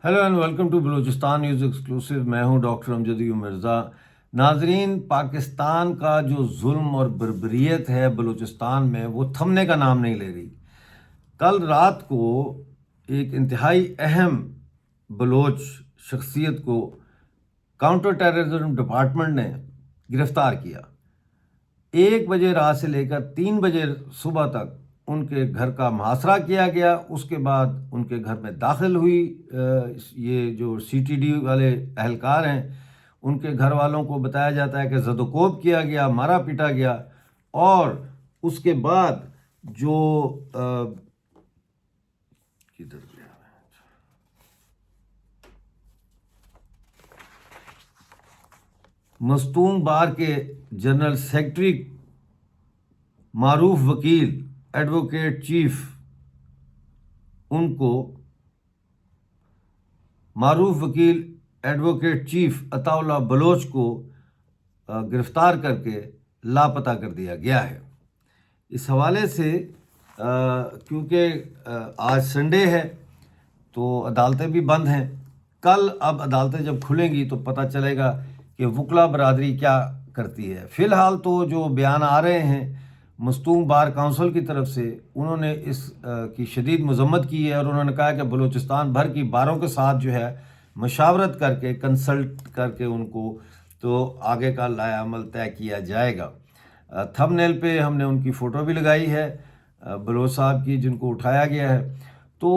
Hello and welcome to Balochistan news exclusive. मैं हूं doctor Amjad Mirza. नाजरीन, पाकिस्तान का जो जुल्म और बर्बरियत है बलूचिस्तान में वो थमने का नाम नहीं ले रही। कल रात को एक इंतहाई अहम बलोच शख्सियत को काउंटर टेररिज्म डिपार्टमेंट ने गिरफ्तार किया। 1 बजे रात से लेकर 3 बजे सुबह तक उनके घर का मुहासरा किया गया। उसके बाद उनके घर में दाखिल हुई ये जो सीटीडी वाले एहलकार हैं, उनके घर वालों को बताया जाता है कि ज़दोकोब किया गया, मारा पीटा गया। और उसके बाद जो किधर गया मस्तूम बार के जनरल सेक्रेटरी मारूफ वकील एडवोकेट चीफ उनको मारूफ वकील एडवोकेट चीफ अताउल्लाह बलोच को गिरफ्तार करके लापता कर दिया गया है। इस हवाले से क्योंकि आज संडे है तो अदालतें भी बंद हैं। कल अब अदालतें जब खुलेंगी तो पता चलेगा कि वकला बरादरी क्या करती है। फ़िलहाल तो जो बयान आ रहे हैं मस्तूम बार काउंसिल की तरफ से, उन्होंने इस की शदीद मजम्मत की है और उन्होंने कहा कि बलूचिस्तान भर की बारों के साथ जो है मशावरत करके, कंसल्ट करके उनको तो आगे का लाएअमल तय किया जाएगा। थंबनेल पे हमने उनकी फ़ोटो भी लगाई है बलोच साहब की, जिनको उठाया गया है। तो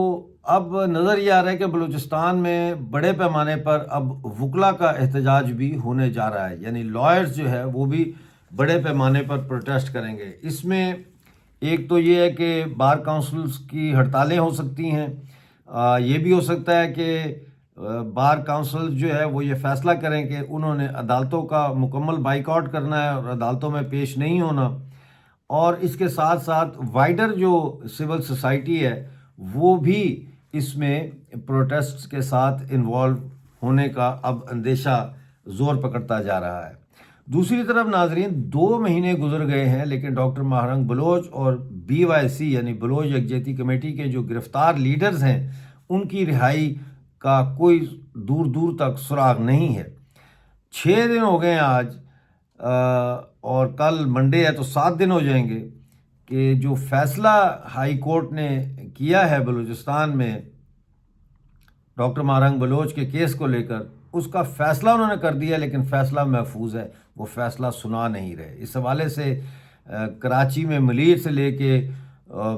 अब नज़र ये आ रहा है कि बलूचिस्तान में बड़े पैमाने पर अब वकला का एहतजाज भी होने जा रहा है, यानी लॉयर्स जो है वो भी बड़े पैमाने पर प्रोटेस्ट करेंगे। इसमें एक तो ये है कि बार काउंसिल्स की हड़तालें हो सकती हैं। ये भी हो सकता है कि बार काउंसिल जो है वो ये फ़ैसला करें कि उन्होंने अदालतों का मुकम्मल बाइकआउट करना है और अदालतों में पेश नहीं होना। और इसके साथ साथ वाइडर जो सिविल सोसाइटी है वो भी इसमें प्रोटेस्ट के साथ इन्वॉल्व होने का अब अंदेशा ज़ोर पकड़ता जा रहा है। दूसरी तरफ नाजरीन, 2 महीने गुजर गए हैं लेकिन डॉक्टर महारंग बलोच और BYC यानी बलोच यकजहती कमेटी के जो गिरफ्तार लीडर्स हैं उनकी रिहाई का कोई दूर दूर तक सुराग नहीं है। 6 दिन हो गए आज और कल मंडे है तो 7 दिन हो जाएंगे कि जो फैसला हाई कोर्ट ने किया है बलूचिस्तान में डॉक्टर महारंग बलोच के केस को लेकर, उसका फ़ैसला उन्होंने कर दिया लेकिन फ़ैसला महफूज है, वो फ़ैसला सुना नहीं रहे। इस हवाले से कराची में मलीर से लेके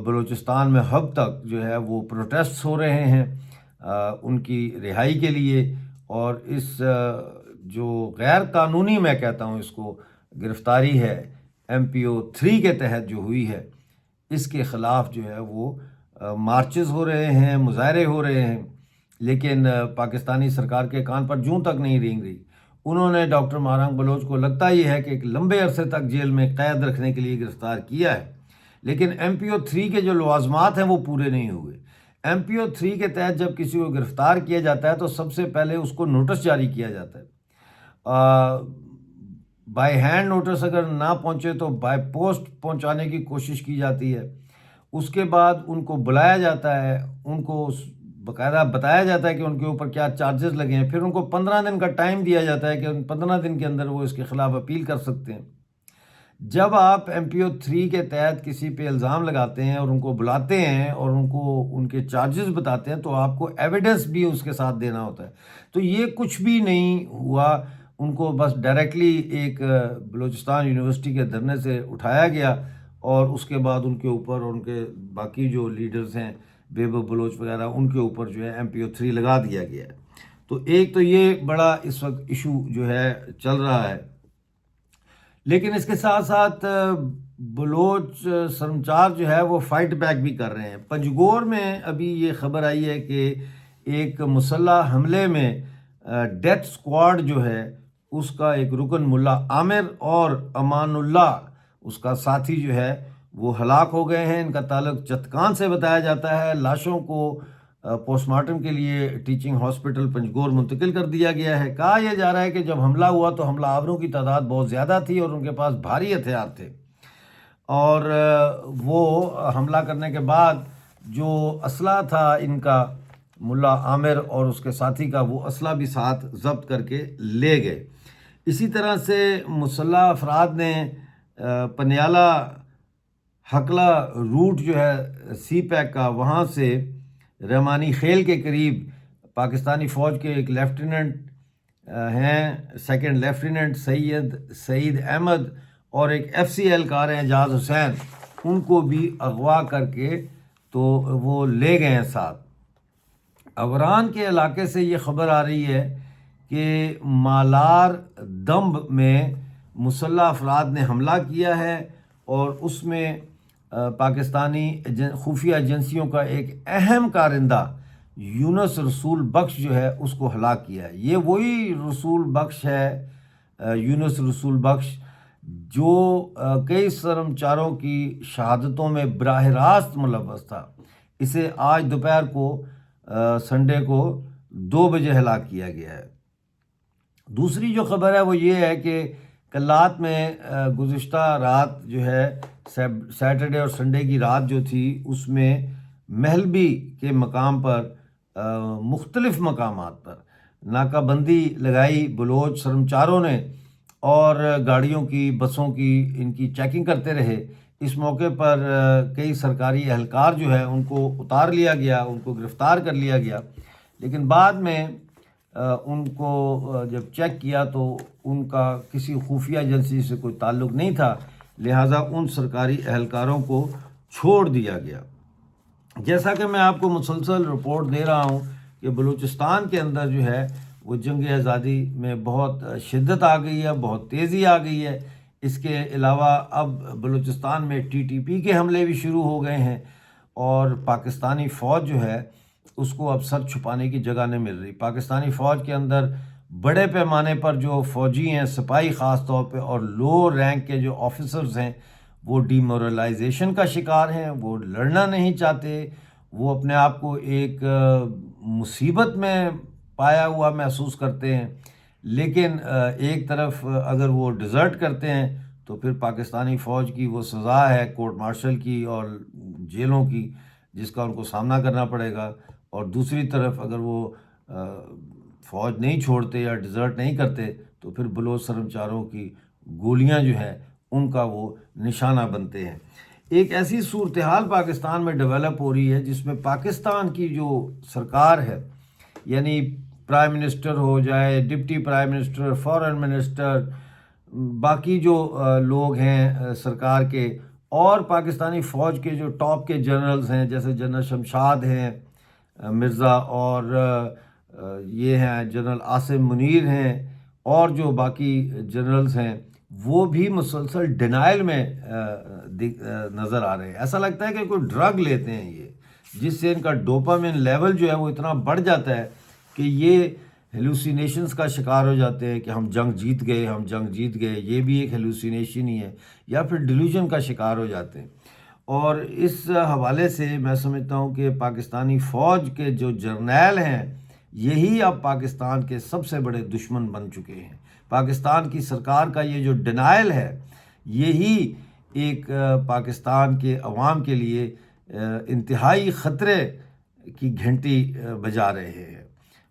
बलूचिस्तान में हब तक जो है वो प्रोटेस्ट हो रहे हैं उनकी रिहाई के लिए। और इस जो गैर कानूनी, मैं कहता हूँ इसको, गिरफ्तारी है MPO 3 के तहत जो हुई है, इसके ख़िलाफ़ जो है वो मार्चेस हो रहे हैं, मुजाहरे हो रहे हैं। लेकिन पाकिस्तानी सरकार के कान पर जूं तक नहीं रेंग रही। उन्होंने डॉक्टर महारंग बलोच को लगता ही है कि एक लंबे अरसे तक जेल में कैद रखने के लिए गिरफ़्तार किया है, लेकिन MPO 3 के जो लवाजमात हैं वो पूरे नहीं हुए। MPO 3 के तहत जब किसी को गिरफ़्तार किया जाता है तो सबसे पहले उसको नोटिस जारी किया जाता है। बाय हैंड नोटिस अगर ना पहुँचे तो बाय पोस्ट पहुँचाने की कोशिश की जाती है। उसके बाद उनको बुलाया जाता है, उनको बाकायदा बताया जाता है कि उनके ऊपर क्या चार्जेस लगे हैं। फिर उनको 15 दिन का टाइम दिया जाता है कि उन 15 दिन के अंदर वो इसके ख़िलाफ़ अपील कर सकते हैं। जब आप MPO 3 के तहत किसी पे इल्ज़ाम लगाते हैं और उनको बुलाते हैं और उनको उनके चार्जेस बताते हैं तो आपको एविडेंस भी उसके साथ देना होता है। तो ये कुछ भी नहीं हुआ, उनको बस डायरेक्टली एक बलूचिस्तान यूनिवर्सिटी के धरने से उठाया गया और उसके बाद उनके ऊपर और उनके बाकी जो लीडर्स हैं बेबो बलोच वगैरह, उनके ऊपर जो है MPO 3 लगा दिया गया है। तो एक तो ये बड़ा इस वक्त इशू जो है चल रहा है। लेकिन इसके साथ साथ बलोच सरमचार जो है वो फाइट बैक भी कर रहे हैं। पंजगोर में अभी ये खबर आई है कि एक मुसल्ला हमले में डेथ स्क्वाड जो है उसका एक रुकन मुल्ला आमिर और अमानुल्लाह उसका साथी जो है वो हलाक हो गए हैं। इनका ताल्लुक चतकान से बताया जाता है। लाशों को पोस्टमार्टम के लिए टीचिंग हॉस्पिटल पंजगोर मुंतकिल कर दिया गया है। कहा यह जा रहा है कि जब हमला हुआ तो हमलावरों की तादाद बहुत ज़्यादा थी और उनके पास भारी हथियार थे और वो हमला करने के बाद जो असला था इनका ملا عامر اور اس کے ساتھی کا وہ اسلحہ بھی ساتھ ضبط کر کے لے گئے۔ اسی طرح سے مسلح افراد نے پنیالہ حقلہ روٹ جو ہے سی پیک کا، وہاں سے رحمانی خیل کے قریب پاکستانی فوج کے ایک لیفٹیننٹ ہیں، سیکنڈ لیفٹیننٹ سعید احمد، اور ایک ایف سی اہلکار ہیں اعجاز حسین، ان کو بھی اغوا کر کے تو وہ لے گئے ہیں ساتھ۔ عوران کے علاقے سے یہ خبر آ رہی ہے کہ مالار دمب میں مسلح افراد نے حملہ کیا ہے اور اس میں پاکستانی خفیہ ایجنسیوں کا ایک اہم کارندہ یونس رسول بخش جو ہے اس کو ہلاک کیا ہے۔ یہ وہی رسول بخش ہے، یونس رسول بخش، جو کئی سرمچاروں کی شہادتوں میں براہ راست ملوث تھا۔ اسے آج دوپہر کو سنڈے کو 2 بجے ہلاک کیا گیا ہے۔ دوسری جو خبر ہے وہ یہ ہے کہ کلات میں گزشتہ رات جو ہے سیٹرڈے اور سنڈے کی رات جو تھی، اس میں مہلبی کے مقام پر مختلف مقامات پر ناکہ بندی لگائی بلوچ سرمچاروں نے، اور گاڑیوں کی، بسوں کی، ان کی چیکنگ کرتے رہے۔ اس موقع پر کئی سرکاری اہلکار جو ہے ان کو اتار لیا گیا، ان کو گرفتار کر لیا گیا، لیکن بعد میں ان کو جب چیک کیا تو ان کا کسی خفیہ ایجنسی سے کوئی تعلق نہیں تھا، لہٰذا ان سرکاری اہلکاروں کو چھوڑ دیا گیا۔ جیسا کہ میں آپ کو مسلسل رپورٹ دے رہا ہوں کہ بلوچستان کے اندر جو ہے وہ جنگ آزادی میں بہت شدت آ گئی ہے، بہت تیزی آ گئی ہے۔ اس کے علاوہ اب بلوچستان میں ٹی ٹی پی کے حملے بھی شروع ہو گئے ہیں، اور پاکستانی فوج جو ہے اس کو اب سر چھپانے کی جگہ نہیں مل رہی۔ پاکستانی فوج کے اندر بڑے پیمانے پر جو فوجی ہیں، سپاہی خاص طور پہ، اور لو رینک کے جو آفیسرز ہیں، وہ ڈی مورلائزیشن کا شکار ہیں، وہ لڑنا نہیں چاہتے، وہ اپنے آپ کو ایک مصیبت میں پایا ہوا محسوس کرتے ہیں۔ لیکن ایک طرف اگر وہ ڈیزرٹ کرتے ہیں تو پھر پاکستانی فوج کی وہ سزا ہے کورٹ مارشل کی اور جیلوں کی، جس کا ان کو سامنا کرنا پڑے گا، اور دوسری طرف اگر وہ فوج نہیں چھوڑتے یا ڈیزرٹ نہیں کرتے تو پھر بلوچ سرمچاروں کی گولیاں جو ہیں ان کا وہ نشانہ بنتے ہیں۔ ایک ایسی صورتحال پاکستان میں ڈیولپ ہو رہی ہے جس میں پاکستان کی جو سرکار ہے، یعنی پرائم منسٹر ہو جائے، deputy prime minister, foreign minister, باقی جو لوگ ہیں سرکار کے، اور پاکستانی فوج کے جو ٹاپ کے جنرلز ہیں جیسے جنرل شمشاد ہیں مرزا، اور یہ ہیں جنرل عاصم منیر ہیں، اور جو باقی جنرلز ہیں، وہ بھی مسلسل ڈینائل میں نظر آ رہے ہیں۔ ایسا لگتا ہے کہ کوئی ڈرگ لیتے ہیں یہ، جس سے ان کا ڈوپامن لیول جو ہے وہ اتنا بڑھ جاتا ہے کہ یہ ہیلوسینیشنز کا شکار ہو جاتے ہیں کہ ہم جنگ جیت گئے، ہم جنگ جیت گئے۔ یہ بھی ایک ہیلوسینیشن ہی ہے، یا پھر ڈیلیوژن کا شکار ہو جاتے ہیں۔ اور اس حوالے سے میں سمجھتا ہوں کہ پاکستانی فوج کے جو جرنیل ہیں، یہی اب پاکستان کے سب سے بڑے دشمن بن چکے ہیں۔ پاکستان کی سرکار کا یہ جو ڈینائل ہے، یہی ایک پاکستان کے عوام کے لیے انتہائی خطرے کی گھنٹی بجا رہے ہیں۔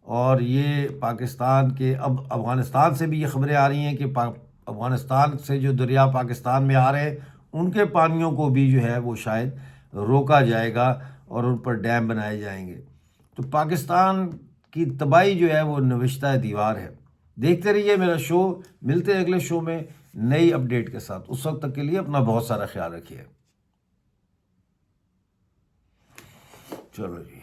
اور یہ پاکستان کے اب افغانستان سے بھی یہ خبریں آ رہی ہیں کہ افغانستان سے جو دریا پاکستان میں آ رہے ہیں، ان کے پانیوں کو بھی جو ہے وہ شاید روکا جائے گا اور ان پر ڈیم بنائے جائیں گے۔ تو پاکستان کی تباہی جو ہے وہ نوشتہ دیوار ہے۔ دیکھتے رہیے میرا شو، ملتے ہیں اگلے شو میں نئی اپڈیٹ کے ساتھ۔ اس وقت تک کے لیے اپنا بہت سارا خیال رکھیے۔ چلو جی۔